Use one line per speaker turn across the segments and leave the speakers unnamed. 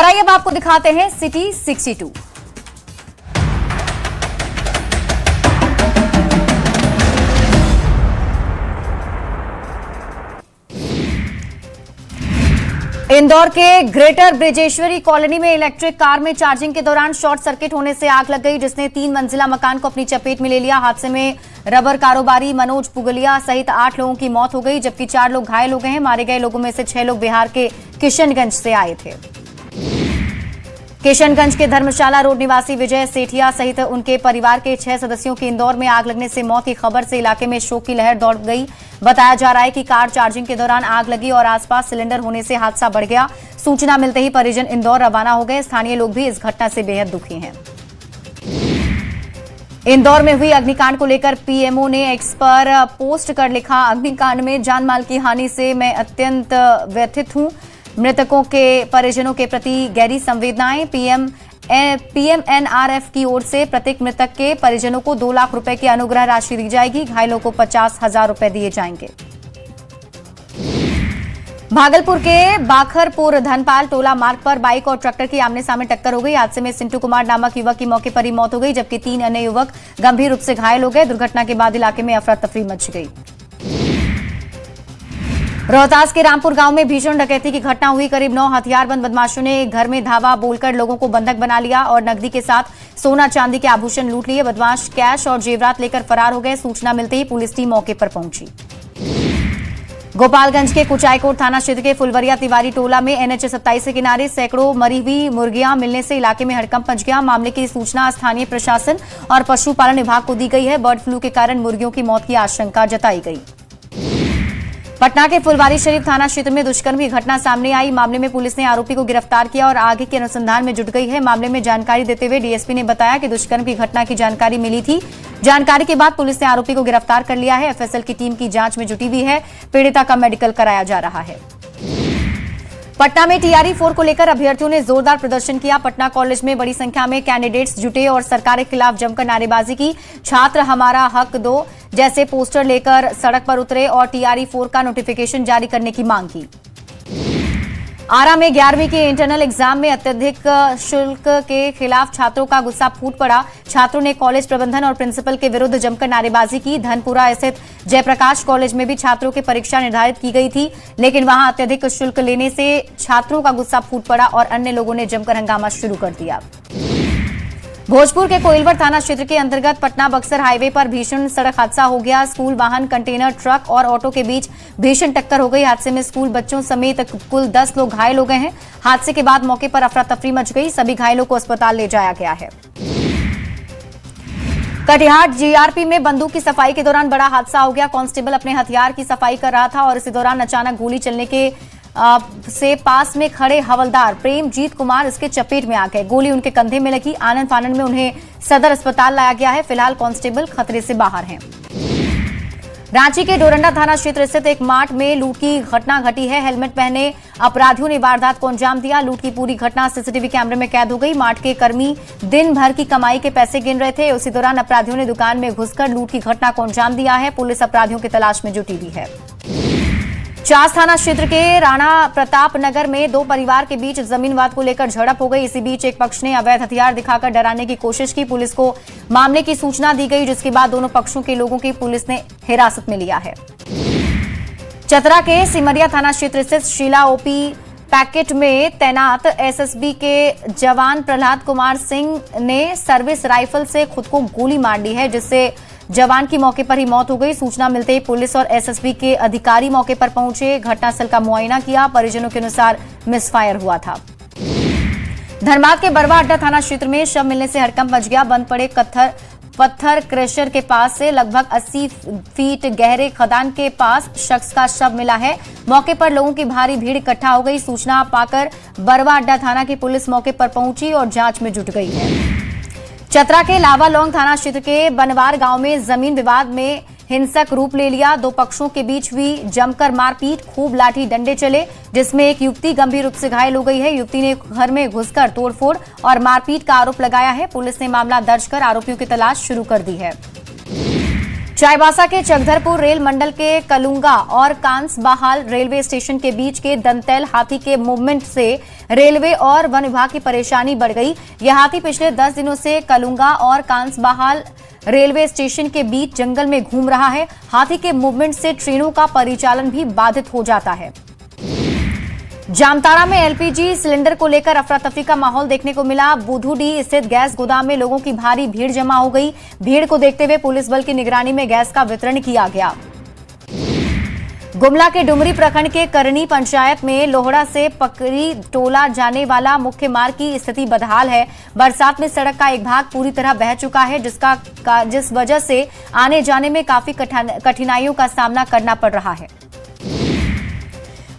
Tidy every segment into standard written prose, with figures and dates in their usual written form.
और आइए अब आपको दिखाते हैं सिटी 62। इंदौर के ग्रेटर ब्रिजेश्वरी कॉलोनी में इलेक्ट्रिक कार में चार्जिंग के दौरान शॉर्ट सर्किट होने से आग लग गई, जिसने 3 मंजिला मकान को अपनी चपेट में ले लिया। हादसे में रबर कारोबारी मनोज पुगलिया सहित 8 लोगों की मौत हो गई, जबकि 4 लोग घायल हो गए हैं। मारे गए लोगों में से 6 लोग बिहार के किशनगंज से आए थे। किशनगंज के धर्मशाला रोड निवासी विजय सेठिया सहित उनके परिवार के 6 सदस्यों की इंदौर में आग लगने से मौत की खबर से इलाके में शोक की लहर दौड़ गई। बताया जा रहा है कि कार चार्जिंग के दौरान आग लगी और आसपास सिलेंडर होने से हादसा बढ़ गया। सूचना मिलते ही परिजन इंदौर रवाना हो गए। स्थानीय लोग भी इस घटना से बेहद दुखी हैं। इंदौर में हुई अग्निकांड को लेकर पीएमओ ने एक्स पर पोस्ट कर लिखा, अग्निकांड में जान माल की हानि से मैं अत्यंत व्यथित हूं। मृतकों के परिजनों के प्रति गहरी संवेदनाएं। पीएमएनआरएफ की ओर से प्रत्येक मृतक के परिजनों को 2 लाख रुपए की अनुग्रह राशि दी जाएगी। घायलों को 50,000 रुपए दिए जाएंगे। भागलपुर के बाखरपुर धनपाल टोला मार्ग पर बाइक और ट्रैक्टर की आमने सामने टक्कर हो गई। हादसे में सिंटू कुमार नामक युवक की मौके पर ही मौत हो गई, जबकि 3 अन्य युवक गंभीर रूप से घायल हो गए। दुर्घटना के बाद इलाके में अफरा तफरी मच गई। रोहतास के रामपुर गांव में भीषण डकैती की घटना हुई। करीब 9 हथियारबंद बदमाशों ने एक घर में धावा बोलकर लोगों को बंधक बना लिया और नकदी के साथ सोना चांदी के आभूषण लूट लिए। बदमाश कैश और जेवरात लेकर फरार हो गए। सूचना मिलते ही पुलिस टीम मौके पर पहुंची। गोपालगंज के कुचायकोट थाना क्षेत्र के फुलवरिया तिवारी टोला में NH 27 के किनारे सैकड़ों मरी हुई मुर्गियां मिलने से इलाके में हड़कंप मच गया। मामले की सूचना स्थानीय प्रशासन और पशुपालन विभाग को दी गई है। बर्ड फ्लू के कारण मुर्गियों की मौत की आशंका जताई गई। पटना के फुलवारी शरीफ थाना क्षेत्र में दुष्कर्म की घटना सामने आई। मामले में पुलिस ने आरोपी को गिरफ्तार किया और आगे के अनुसंधान में जुट गई है। मामले में जानकारी देते हुए डीएसपी ने बताया कि दुष्कर्म की घटना की जानकारी मिली थी। जानकारी के बाद पुलिस ने आरोपी को गिरफ्तार कर लिया है। एफएसएल की टीम की जांच में जुटी हुई है। पीड़िता का मेडिकल कराया जा रहा है। पटना में TRE 4 को लेकर अभ्यर्थियों ने जोरदार प्रदर्शन किया। पटना कॉलेज में बड़ी संख्या में कैंडिडेट्स जुटे और सरकार के खिलाफ जमकर नारेबाजी की। छात्र हमारा हक दो जैसे पोस्टर लेकर सड़क पर उतरे और TRE 4 का नोटिफिकेशन जारी करने की मांग की। आरा में 11वीं के इंटरनल एग्जाम में अत्यधिक शुल्क के खिलाफ छात्रों का गुस्सा फूट पड़ा। छात्रों ने कॉलेज प्रबंधन और प्रिंसिपल के विरुद्ध जमकर नारेबाजी की। धनपुरा स्थित जयप्रकाश कॉलेज में भी छात्रों की परीक्षा निर्धारित की गई थी, लेकिन वहां अत्यधिक शुल्क लेने से छात्रों का गुस्सा फूट पड़ा और अन्य लोगों ने जमकर हंगामा शुरू कर दिया। भोजपुर के कोइलवर थाना क्षेत्र के अंतर्गत पटना बक्सर हाईवे पर भीषण सड़क हादसा हो गया। स्कूल वाहन, कंटेनर ट्रक और ऑटो के बीच भीषण टक्कर हो गई। हादसे में स्कूल बच्चों समेत कुल 10 लोग घायल हो गए हैं। हादसे के बाद मौके पर अफरा तफरी मच गई। सभी घायलों को अस्पताल ले जाया गया है। कटिहार GRP में बंदूक की सफाई के दौरान बड़ा हादसा हो गया। कांस्टेबल अपने हथियार की सफाई कर रहा था और इसी दौरान अचानक गोली चलने के से पास में खड़े हवलदार प्रेमजीत कुमार इसके चपेट में आ गए। गोली उनके कंधे में लगी। आनंद फानंद में उन्हें सदर अस्पताल लाया गया है। फिलहाल कांस्टेबल खतरे से बाहर हैं। रांची के डोरंडा थाना क्षेत्र स्थित एक मार्ट में लूट की घटना घटी है। हेलमेट पहने अपराधियों ने वारदात को अंजाम दिया। लूट की पूरी घटना सीसीटीवी कैमरे में कैद हो गई। मार्ट के कर्मी दिन भर की कमाई के पैसे गिन रहे थे। उसी दौरान अपराधियों ने दुकान में घुसकर लूट की घटना को अंजाम दिया है। पुलिस अपराधियों की तलाश में जुटी हुई है। चास थाना क्षेत्र के राणा प्रताप नगर में 2 परिवार के बीच जमीन विवाद को लेकर झड़प हो गई। इसी बीच एक पक्ष ने अवैध हथियार दिखाकर डराने की कोशिश की। पुलिस को मामले की सूचना दी गई, जिसके बाद दोनों पक्षों के लोगों की पुलिस ने हिरासत में लिया है। चतरा के सिमरिया थाना क्षेत्र स्थित शीला ओपी पैकेट में तैनात SSB के जवान प्रहलाद कुमार सिंह ने सर्विस राइफल से खुद को गोली मार दी है, जिससे जवान की मौके पर ही मौत हो गई। सूचना मिलते ही पुलिस और SSB के अधिकारी मौके पर पहुंचे। घटनास्थल का मुआयना किया। परिजनों के अनुसार मिसफायर हुआ था। धनबाद के बरवा अड्डा थाना क्षेत्र में शव मिलने से हड़कंप मच गया। बंद पड़े पत्थर क्रेशर के पास से लगभग 80 फीट गहरे खदान के पास शख्स का शव मिला है। मौके पर लोगों की भारी भीड़ इकट्ठा हो गई। सूचना पाकर बरवा अड्डा थाना की पुलिस मौके पर पहुंची और जांच में जुट गई है। चतरा के लावालौंग थाना क्षेत्र के बनवार गांव में जमीन विवाद में हिंसक रूप ले लिया। 2 पक्षों के बीच हुई जमकर मारपीट, खूब लाठी डंडे चले, जिसमें एक युवती गंभीर रूप से घायल हो गई है। युवती ने घर में घुसकर तोड़फोड़ और मारपीट का आरोप लगाया है। पुलिस ने मामला दर्ज कर आरोपियों की तलाश शुरू कर दी है। चाईबासा के चकधरपुर रेल मंडल के कलुंगा और कांसबहाल रेलवे स्टेशन के बीच के दंतैल हाथी के मूवमेंट से रेलवे और वन विभाग की परेशानी बढ़ गई। यह हाथी पिछले 10 दिनों से कलुंगा और कांसबहाल रेलवे स्टेशन के बीच जंगल में घूम रहा है। हाथी के मूवमेंट से ट्रेनों का परिचालन भी बाधित हो जाता है। जामताड़ा में एलपीजी सिलेंडर को लेकर अफरा तफरी का माहौल देखने को मिला। बुधुडी स्थित गैस गोदाम में लोगों की भारी भीड़ जमा हो गई। भीड़ को देखते हुए पुलिस बल की निगरानी में गैस का वितरण किया गया। गुमला के डुमरी प्रखंड के करनी पंचायत में लोहड़ा से पकड़ी टोला जाने वाला मुख्य मार्ग की स्थिति बदहाल है। बरसात में सड़क का एक भाग पूरी तरह बह चुका है, जिस वजह से आने जाने में काफी कठिनाइयों का सामना करना पड़ रहा है।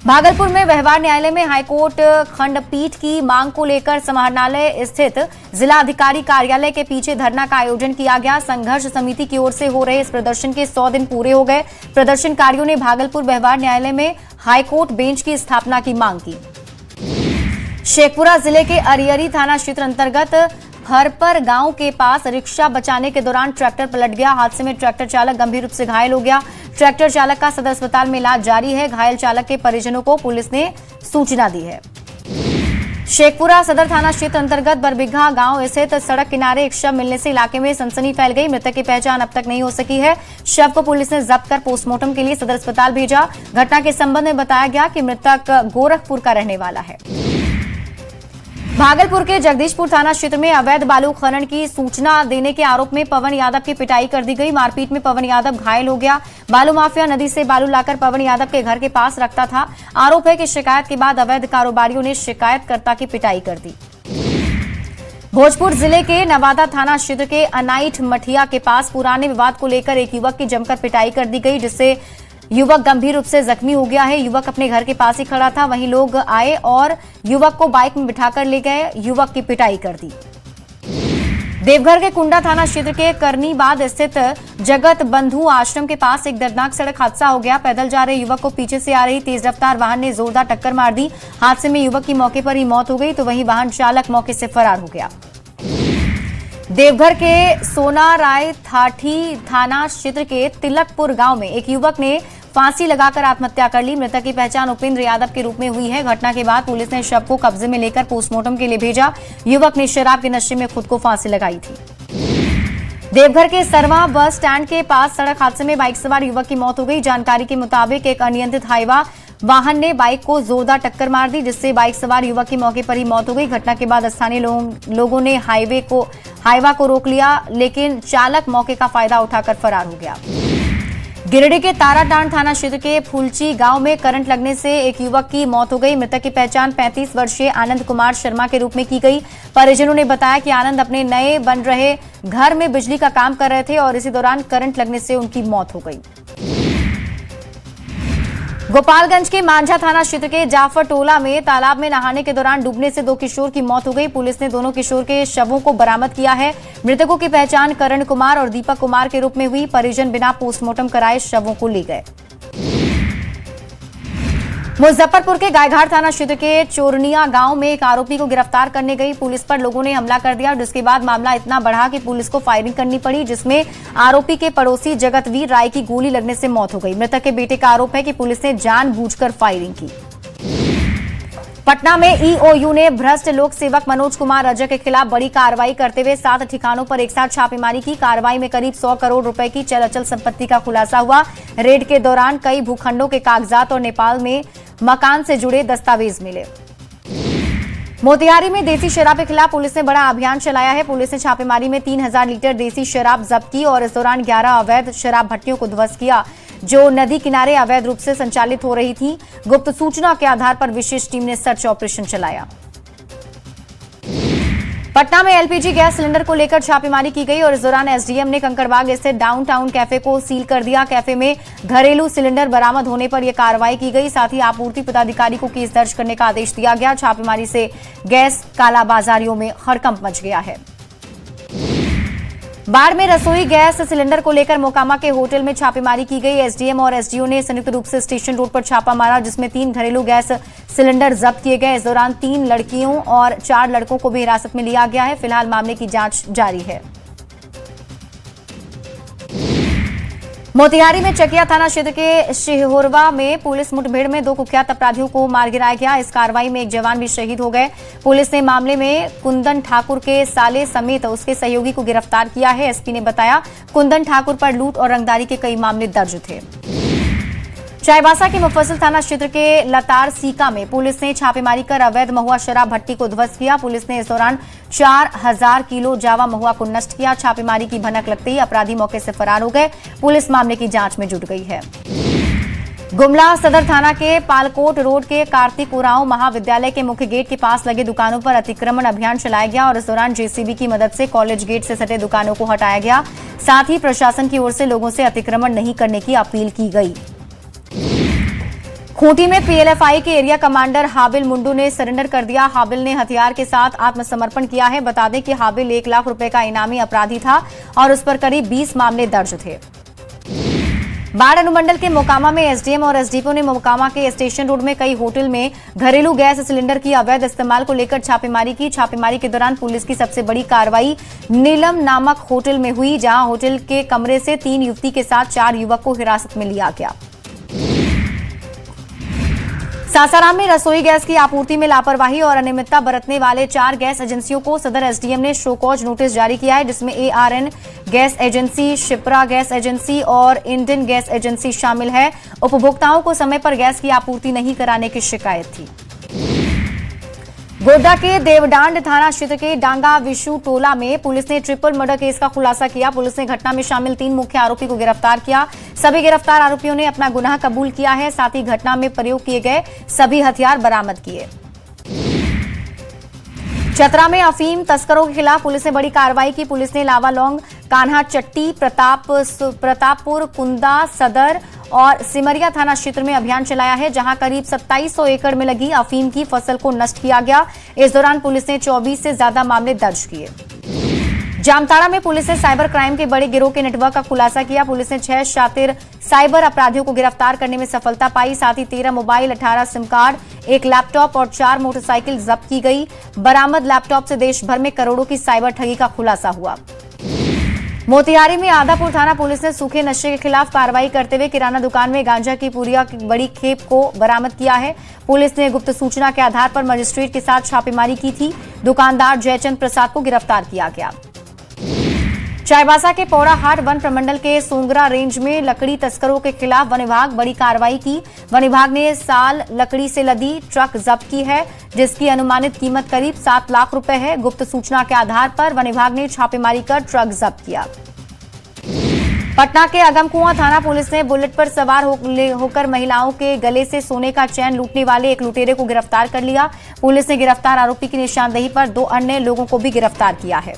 भागलपुर में व्यवहार न्यायालय में हाईकोर्ट खंडपीठ की मांग को लेकर समाहरणालय स्थित जिला अधिकारी कार्यालय के पीछे धरना का आयोजन किया गया। संघर्ष समिति की ओर से हो रहे इस प्रदर्शन के 100 दिन पूरे हो गए। प्रदर्शनकारियों ने भागलपुर व्यवहार न्यायालय में हाईकोर्ट बेंच की स्थापना की मांग की। शेखपुरा जिले के अरियरी थाना क्षेत्र अंतर्गत हरपर गांव के पास रिक्शा बचाने के दौरान ट्रैक्टर पलट गया। हादसे में ट्रैक्टर चालक गंभीर रूप से घायल हो गया। ट्रैक्टर चालक का सदर अस्पताल में इलाज जारी है। घायल चालक के परिजनों को पुलिस ने सूचना दी है। शेखपुरा सदर थाना क्षेत्र अंतर्गत बरबिघा गांव स्थित सड़क किनारे एक शव मिलने से इलाके में सनसनी फैल गई। मृतक की पहचान अब तक नहीं हो सकी है। शव को पुलिस ने जब्त कर पोस्टमार्टम के लिए सदर अस्पताल भेजा। घटना के संबंध में बताया गया कि मृतक गोरखपुर का रहने वाला है। भागलपुर के जगदीशपुर थाना क्षेत्र में अवैध बालू खनन की सूचना देने के आरोप में पवन यादव की पिटाई कर दी गई। मारपीट में पवन यादव घायल हो गया। बालू माफिया नदी से बालू लाकर पवन यादव के घर के पास रखता था। आरोप है कि शिकायत के बाद अवैध कारोबारियों ने शिकायतकर्ता की पिटाई कर दी। भोजपुर जिले के नवादा थाना क्षेत्र के अनाइठ मठिया के पास पुराने विवाद को लेकर एक युवक की जमकर पिटाई कर दी गई, जिससे युवक गंभीर रूप से जख्मी हो गया है। युवक अपने घर के पास ही खड़ा था। वहीं लोग आए और युवक को बाइक में बिठाकर ले गए। युवक की पिटाई कर दी। देवघर के कुंडा थाना क्षेत्र के करनीबाद स्थित जगत बंधु आश्रम के पास एक दर्दनाक सड़क हादसा हो गया। पैदल जा रहे युवक को पीछे से आ रही तेज रफ्तार वाहन ने जोरदार टक्कर मार दी। हादसे में युवक की मौके पर ही मौत हो गई, तो वहीं वाहन चालक मौके से फरार हो गया। देवघर के सोना राय थाठी थाना क्षेत्र के तिलकपुर गांव में एक युवक ने फांसी लगाकर आत्महत्या कर ली। मृतक की पहचान उपेंद्र यादव के रूप में हुई है। घटना के बाद पुलिस ने शव को कब्जे में लेकर पोस्टमार्टम के लिए भेजा। युवक ने शराब के नशे में खुद को फांसी लगाई थी। देवघर के सरवा बस स्टैंड के पास सड़क हादसे में बाइक सवार युवक की मौत हो गई। जानकारी के मुताबिक एक अनियंत्रित हाईवा वाहन ने बाइक को जोरदार टक्कर मार दी, जिससे बाइक सवार युवक की मौके पर ही मौत हो गई। घटना के बाद स्थानीय लोगों ने हाईवा को रोक लिया, लेकिन चालक मौके का फायदा उठाकर फरार हो गया। गिरिडीह के ताराटांड थाना क्षेत्र के फुलची गांव में करंट लगने से एक युवक की मौत हो गई। मृतक की पहचान 35 वर्षीय आनंद कुमार शर्मा के रूप में की गई। परिजनों ने बताया कि आनंद अपने नए बन रहे घर में बिजली का काम कर रहे थे और इसी दौरान करंट लगने से उनकी मौत हो गई। गोपालगंज के मांझा थाना क्षेत्र के जाफर टोला में तालाब में नहाने के दौरान डूबने से 2 किशोर की मौत हो गई। पुलिस ने दोनों किशोर के शवों को बरामद किया है। मृतकों की पहचान करण कुमार और दीपक कुमार के रूप में हुई। परिजन बिना पोस्टमार्टम कराए शवों को ले गए। मुजफ्फरपुर के गायघाट थाना क्षेत्र के चोरनिया गांव में एक आरोपी को गिरफ्तार करने गई पुलिस पर लोगों ने हमला कर दिया, जिसके बाद मामला इतना बढ़ा कि पुलिस को फायरिंग करनी पड़ी, जिसमें आरोपी के पड़ोसी जगतवीर राय की गोली लगने से मौत हो गई। मृतक के बेटे का आरोप है कि पुलिस ने जानबूझकर फायरिंग की। पटना में ईओयू ने भ्रष्ट लोक सेवक मनोज कुमार रजक के खिलाफ बड़ी कार्रवाई करते हुए 7 ठिकानों पर एक साथ छापेमारी की। कार्रवाई में करीब 100 करोड़ रुपए की चल अचल संपत्ति का खुलासा हुआ। रेड के दौरान कई भूखंडों के कागजात और नेपाल में मकान से जुड़े दस्तावेज मिले। मोतिहारी में देसी शराब के खिलाफ पुलिस ने बड़ा अभियान चलाया है। पुलिस ने छापेमारी में 3000 लीटर देसी शराब जब्त की और इस दौरान 11 अवैध शराब भट्टियों को ध्वस्त किया, जो नदी किनारे अवैध रूप से संचालित हो रही थी। गुप्त सूचना के आधार पर विशेष टीम ने सर्च ऑपरेशन चलाया। पटना में एलपीजी गैस सिलेंडर को लेकर छापेमारी की गई और इस दौरान एसडीएम ने कंकड़बाग स्थित डाउनटाउन कैफे को सील कर दिया। कैफे में घरेलू सिलेंडर बरामद होने पर यह कार्रवाई की गई। साथ ही आपूर्ति पदाधिकारी को केस दर्ज करने का आदेश दिया गया। छापेमारी से गैस कालाबाजारियों में हड़कंप मच गया है। बाढ़ में रसोई गैस सिलेंडर को लेकर मोकामा के होटल में छापेमारी की गई। एसडीएम और एसडीओ ने संयुक्त रूप से स्टेशन रोड पर छापा मारा, जिसमें 3 घरेलू गैस सिलेंडर जब्त किए गए। इस दौरान 3 लड़कियों और 4 लड़कों को भी हिरासत में लिया गया है। फिलहाल मामले की जांच जारी है। मोतिहारी में चकिया थाना क्षेत्र के शिहोरवा में पुलिस मुठभेड़ में 2 कुख्यात अपराधियों को मार गिराया गया। इस कार्रवाई में एक जवान भी शहीद हो गए। पुलिस ने मामले में कुंदन ठाकुर के साले समेत उसके सहयोगी को गिरफ्तार किया है। एसपी ने बताया कुंदन ठाकुर पर लूट और रंगदारी के कई मामले दर्ज थे। चाईबासा के मुफस्सिल थाना क्षेत्र के लतार सीका में पुलिस ने छापेमारी कर अवैध महुआ शराब भट्टी को ध्वस्त किया। पुलिस ने इस दौरान 4000 किलो जावा महुआ को नष्ट किया। छापेमारी की भनक लगते ही अपराधी मौके से फरार हो गए। पुलिस मामले की जांच में जुट गई है। गुमला सदर थाना के पालकोट रोड के कार्तिक उरांव महाविद्यालय के मुख्य गेट के पास लगे दुकानों पर अतिक्रमण अभियान चलाया गया और इस दौरान जेसीबी की मदद से कॉलेज गेट से सटे दुकानों को हटाया गया। साथ ही प्रशासन की ओर से लोगों से अतिक्रमण नहीं करने की अपील की गई। खूंटी में पीएलएफआई के एरिया कमांडर हाबिल मुंडू ने सरेंडर कर दिया। हाबिल ने हथियार के साथ आत्मसमर्पण किया है। बता दें कि हाबिल 1 लाख रुपए का इनामी अपराधी था और उस पर करीब 20 मामले दर्ज थे। बाढ़ अनुमंडल के मोकामा में एसडीएम और एसडीपीओ ने मोकामा के स्टेशन रोड में कई होटल में घरेलू गैस सिलेंडर की अवैध इस्तेमाल को लेकर छापेमारी की। छापेमारी के दौरान पुलिस की सबसे बड़ी कार्रवाई नीलम नामक होटल में हुई, जहां होटल के कमरे से 3 युवती के साथ 4 युवक को हिरासत में लिया गया। सासाराम में रसोई गैस की आपूर्ति में लापरवाही और अनियमितता बरतने वाले 4 गैस एजेंसियों को सदर एसडीएम ने शोकॉज नोटिस जारी किया है, जिसमें ARN gas agency, Shipra gas agency और इंडियन गैस एजेंसी शामिल है। उपभोक्ताओं को समय पर गैस की आपूर्ति नहीं कराने की शिकायत थी। गोड्डा के देवडांड थाना क्षेत्र के डांगा विशु टोला में पुलिस ने ट्रिपल मर्डर केस का खुलासा किया। पुलिस ने घटना में शामिल 3 मुख्य आरोपी को गिरफ्तार किया। सभी गिरफ्तार आरोपियों ने अपना गुनाह कबूल किया है। साथ ही घटना में प्रयोग किए गए सभी हथियार बरामद किए। चतरा में अफीम तस्करों के खिलाफ पुलिस ने बड़ी कार्रवाई की। पुलिस ने लावालौंग, कान्हा चट्टी, प्रतापपुर, कुंदा सदर और सिमरिया थाना क्षेत्र में अभियान चलाया है, जहां करीब 2700 एकड़ में लगी अफीम की फसल को नष्ट किया गया। इस दौरान पुलिस ने 24 से ज्यादा मामले दर्ज किए। जामताड़ा में पुलिस ने साइबर क्राइम के बड़े गिरोह के नेटवर्क का खुलासा किया। पुलिस ने 6 शातिर साइबर अपराधियों को गिरफ्तार करने में सफलता पाई। साथ ही 13 मोबाइल, 18 सिम कार्ड, 1 लैपटॉप और 4 मोटरसाइकिल जब्त की गई। बरामद लैपटॉप से देश भर में करोड़ों की साइबर ठगी का खुलासा हुआ। मोतिहारी में आदापुर थाना पुलिस ने सूखे नशे के खिलाफ कार्रवाई करते हुए किराना दुकान में गांजा की पूरिया की बड़ी खेप को बरामद किया है। पुलिस ने गुप्त सूचना के आधार पर मजिस्ट्रेट के साथ छापेमारी की थी। दुकानदार जयचंद प्रसाद को गिरफ्तार किया गया। चाईबासा के पौड़ाहाट वन प्रमंडल के सोंगरा रेंज में लकड़ी तस्करों के खिलाफ वन विभाग बड़ी कार्रवाई की। वन विभाग ने साल लकड़ी से लदी ट्रक जब्त की है, जिसकी अनुमानित कीमत करीब 7 लाख रुपए है। गुप्त सूचना के आधार पर वन विभाग ने छापेमारी कर ट्रक जब्त किया। पटना के अगमकुआं थाना पुलिस ने बुलेट पर सवार होकर महिलाओं के गले से सोने का चैन लूटने वाले एक लुटेरे को गिरफ्तार कर लिया। पुलिस ने गिरफ्तार आरोपी की निशानदेही पर 2 अन्य लोगों को भी गिरफ्तार किया है।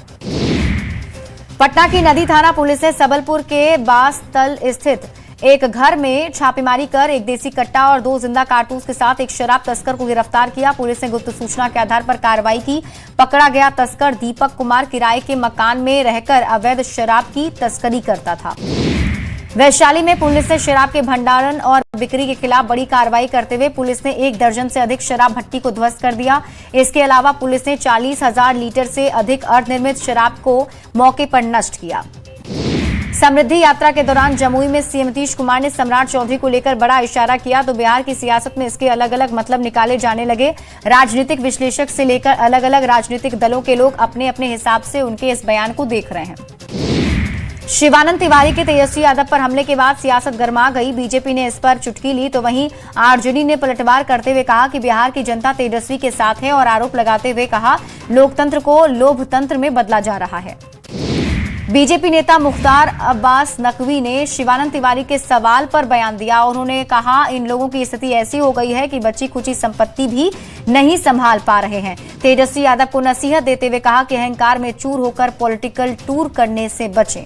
पटना की नदी थाना पुलिस ने सबलपुर के बासतल स्थित एक घर में छापेमारी कर एक देसी कट्टा और 2 जिंदा कारतूस के साथ एक शराब तस्कर को गिरफ्तार किया। पुलिस ने गुप्त सूचना के आधार पर कार्रवाई की। पकड़ा गया तस्कर दीपक कुमार किराए के मकान में रहकर अवैध शराब की तस्करी करता था। वैशाली में पुलिस ने शराब के भंडारण और बिक्री के खिलाफ बड़ी कार्रवाई करते हुए पुलिस ने 1 दर्जन से अधिक शराब भट्टी को ध्वस्त कर दिया। इसके अलावा पुलिस ने 40,000 लीटर से अधिक अर्धनिर्मित शराब को मौके पर नष्ट किया। समृद्धि यात्रा के दौरान जमुई में सीएम नीतीश कुमार ने सम्राट चौधरी को लेकर बड़ा इशारा किया तो बिहार की सियासत में इसके अलग अलग मतलब निकाले जाने लगे। राजनीतिक विश्लेषक से लेकर अलग अलग राजनीतिक दलों के लोग अपने अपने हिसाब से उनके इस बयान को देख रहे हैं। शिवानंद तिवारी के तेजस्वी यादव पर हमले के बाद सियासत गर्मा गई। बीजेपी ने इस पर चुटकी ली तो वहीं आरजेडी ने पलटवार करते हुए कहा कि बिहार की जनता तेजस्वी के साथ है और आरोप लगाते हुए कहा लोकतंत्र को लोकतंत्र में बदला जा रहा है। बीजेपी नेता मुख्तार अब्बास नकवी ने शिवानंद तिवारी के सवाल पर बयान दिया। उन्होंने कहा इन लोगों की स्थिति ऐसी हो गई है कि बची खुची संपत्ति भी नहीं संभाल पा रहे हैं। तेजस्वी यादव को नसीहत देते हुए कहा कि अहंकार में चूर होकर पॉलिटिकल टूर करने से बचें।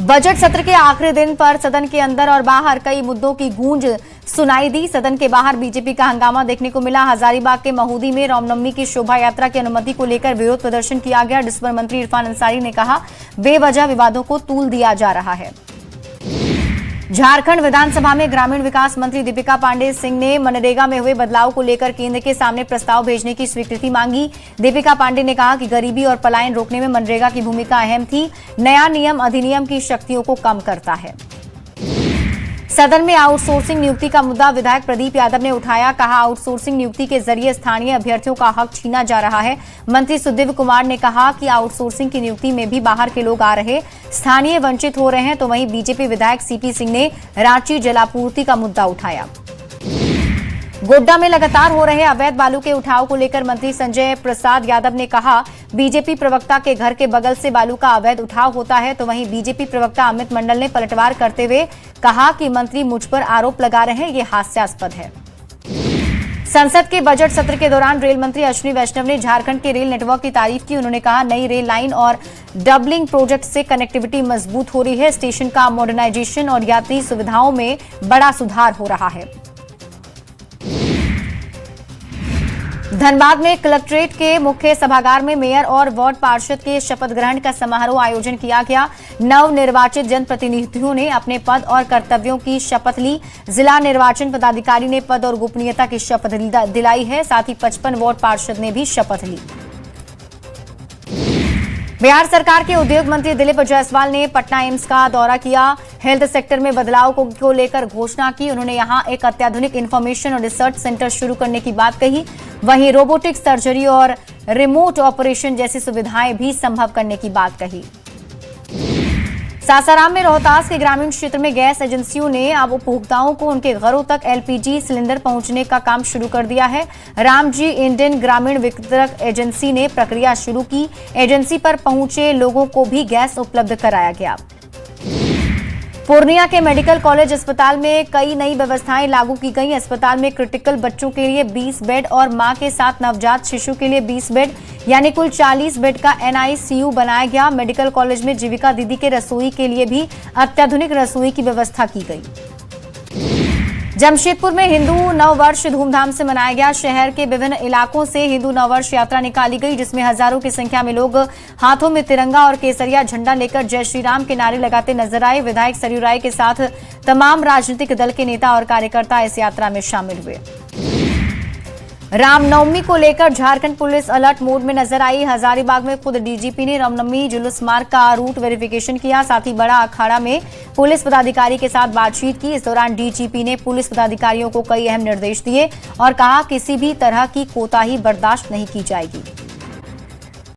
बजट सत्र के आखिरी दिन पर सदन के अंदर और बाहर कई मुद्दों की गूंज सुनाई दी। सदन के बाहर बीजेपी का हंगामा देखने को मिला। हजारीबाग के महुदी में रामनवमी की शोभा यात्रा की अनुमति को लेकर विरोध प्रदर्शन किया गया, जिस पर मंत्री इरफान अंसारी ने कहा बेवजह विवादों को तूल दिया जा रहा है। झारखंड विधानसभा में ग्रामीण विकास मंत्री दीपिका पांडे सिंह ने मनरेगा में हुए बदलाव को लेकर केंद्र के सामने प्रस्ताव भेजने की स्वीकृति मांगी। दीपिका पांडे ने कहा कि गरीबी और पलायन रोकने में मनरेगा की भूमिका अहम थी। नया नियम अधिनियम की शक्तियों को कम करता है। सदन में आउटसोर्सिंग नियुक्ति का मुद्दा विधायक प्रदीप यादव ने उठाया। कहा, आउटसोर्सिंग नियुक्ति के जरिए स्थानीय अभ्यर्थियों का हक छीना जा रहा है। मंत्री सुदेव कुमार ने कहा कि आउटसोर्सिंग की नियुक्ति में भी बाहर के लोग आ रहे, स्थानीय वंचित हो रहे हैं। तो वहीं बीजेपी विधायक सीपी सिंह ने रांची जलापूर्ति का मुद्दा उठाया। गोड्डा में लगातार हो रहे अवैध बालू के उठाव को लेकर मंत्री संजय प्रसाद यादव ने कहा, बीजेपी प्रवक्ता के घर के बगल से बालू का अवैध उठाव होता है। तो वहीं बीजेपी प्रवक्ता अमित मंडल ने पलटवार करते हुए कहा कि मंत्री मुझ पर आरोप लगा रहे हैं, ये हास्यास्पद है। संसद के बजट सत्र के दौरान रेल मंत्री अश्विनी वैष्णव ने झारखंड के रेल नेटवर्क की तारीफ की। उन्होंने कहा, नई रेल लाइन और डबलिंग प्रोजेक्ट से कनेक्टिविटी मजबूत हो रही है। स्टेशन का मॉडर्नाइजेशन और यात्री सुविधाओं में बड़ा सुधार हो रहा है। धनबाद में कलेक्ट्रेट के मुख्य सभागार में मेयर और वार्ड पार्षद के शपथ ग्रहण का समारोह आयोजन किया गया। नवनिर्वाचित जनप्रतिनिधियों ने अपने पद और कर्तव्यों की शपथ ली। जिला निर्वाचन पदाधिकारी ने पद और गोपनीयता की शपथ दिलाई है। साथ ही 55 वार्ड पार्षद ने भी शपथ ली। बिहार सरकार के उद्योग मंत्री दिलीप जायसवाल ने पटना एम्स का दौरा किया। हेल्थ सेक्टर में बदलाव को लेकर घोषणा की। उन्होंने यहां एक अत्याधुनिक इंफॉर्मेशन और रिसर्च सेंटर शुरू करने की बात कही। वहीं रोबोटिक सर्जरी और रिमोट ऑपरेशन जैसी सुविधाएं भी संभव करने की बात कही। सासाराम में रोहतास के ग्रामीण क्षेत्र में गैस एजेंसियों ने अब उपभोक्ताओं को उनके घरों तक एलपीजी सिलेंडर पहुंचने का काम शुरू कर दिया है। रामजी इंडियन ग्रामीण वितरक एजेंसी ने प्रक्रिया शुरू की। एजेंसी पर पहुंचे लोगों को भी गैस उपलब्ध कराया गया। पूर्णिया के मेडिकल कॉलेज अस्पताल में कई नई व्यवस्थाएं लागू की गई। अस्पताल में क्रिटिकल बच्चों के लिए 20 बेड और मां के साथ नवजात शिशु के लिए 20 बेड यानी कुल 40 बेड का NICU बनाया गया। मेडिकल कॉलेज में जीविका दीदी के रसोई के लिए भी अत्याधुनिक रसोई की व्यवस्था की गई। जमशेदपुर में हिंदू नववर्ष धूमधाम से मनाया गया। शहर के विभिन्न इलाकों से हिंदू नववर्ष यात्रा निकाली गई, जिसमें हजारों की संख्या में लोग हाथों में तिरंगा और केसरिया झंडा लेकर जय श्री राम के नारे लगाते नजर आए। विधायक सरयू राय के साथ तमाम राजनीतिक दल के नेता और कार्यकर्ता इस यात्रा में शामिल हुए। रामनवमी को लेकर झारखंड पुलिस अलर्ट मोड में नजर आई। हजारीबाग में खुद डीजीपी ने रामनवमी जुलूस मार्ग का रूट वेरिफिकेशन किया। साथ ही बड़ा अखाड़ा में पुलिस पदाधिकारी के साथ बातचीत की। इस दौरान डीजीपी ने पुलिस पदाधिकारियों को कई अहम निर्देश दिए और कहा, किसी भी तरह की कोताही बर्दाश्त नहीं की जाएगी।